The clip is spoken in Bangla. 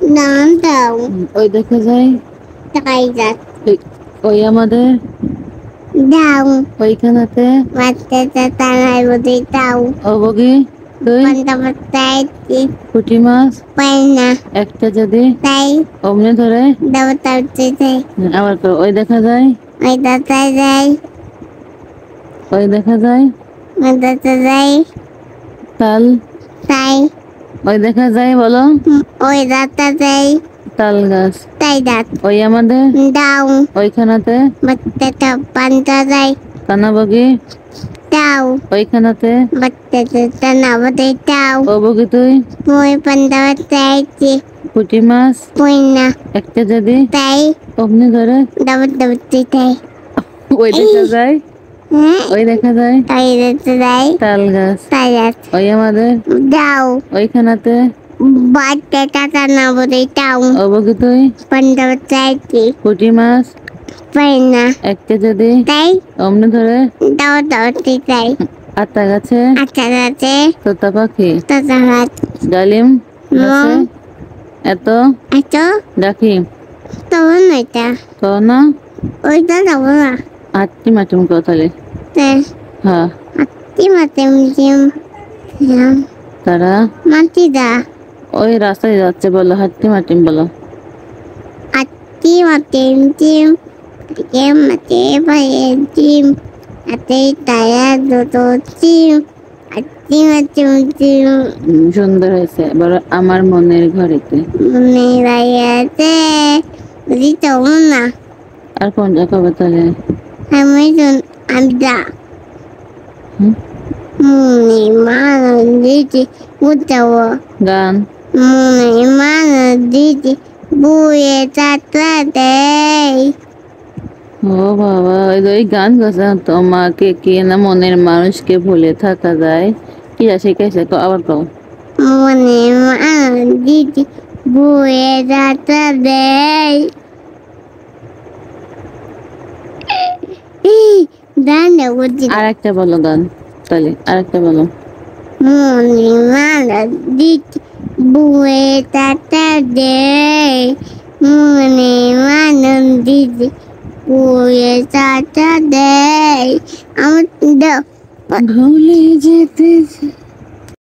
নাম দাও। ওই দেখা যায়। তাকাই যাক। ওই আমাদের। দাও। ওইখানেতে। বাচ্চাটা তারাই বলে দাও। অবগি তুই। পান্তা পাতায় পুঁটি মাছ পাই না। একটা যদি তাই অমনি ধরে দাও তাড়তে যাই। আবার তো ওই দেখা যায়। ওই দাঁতা যাই। ওই দেখা যায়। ওই দাঁতা যাই। তাল। তাই ওই দেখা যায় বলো। ওই দাঁতা যাই। তাল গাছ। তাই দাঁত। ওই আমাদের। দাও। ওইখানেতে। বাচ্চাটা পান্তা যায়। কানাবগি দাও। ওইখানেতে। বাচ্চাটা না বলে দাও। অবগি তুই। মই পান্তা পাতাইছি। পুঁটি মাছ পই না। একটা যদি তাই অমনি ধরে দাও দাঁতে যাই। ওই দেখা যায়। হ্যাঁ ওই দেখা যায়। তাই দাঁতে যাই। তাল গাছ। তাই দাঁত। ওই আমাদের। দাও। ওইখানেতে। বাচ্চাটা না বলে দাও। অবগি তুই। পান্তা পাতাইছি। পুঁটি মাছ পাই না। একটা যদি তাই অমনি ধরে দাও দাঁতে যাই। আতা গাছে আচ্ছা দাঁতে তোতা পাখি তাজা ভাত। ডালিম গাছে এত এত ডাকি তখন এটা তো না ওইটা যাব না। আটটি মাটিম কোথালে হ্যাঁ হাতি মাতে তারা মাটি দা ওই রাস্তায় যাচ্ছে বলো হাট্টি মাটিম বলো। হাতি মাতে মাতে পায়ে ডিম হাতে টায়া দুটো ডিম হাতি মাতে সুন্দর হয়েছে এবার আমার মনের ঘরেতে মনে রাইয়াতে বুঝিতে না। আর কোনটা কবে তাহলে আমি আমদা মনে মান দিদি বুঝাবো গান মনে মান দিদি বুয়ে যাত্রা দেয়। ও বাবা ওই গান গাছে তোমাকে কে না মনের মানুষকে ভুলে থাকা যায় কি আছে শিখাইছে আবার কও মনে মান দিদি বুয়ে যাত্রা দেয়। গান বুঝি আর একটা বলো গান তাহলে আর একটা বলো মনে মান দিদি বুয়ে যাত্রা দেয়। মনে মান দিদি বুয়ে যাত্রা দেয়। আমার ভুলে যেতে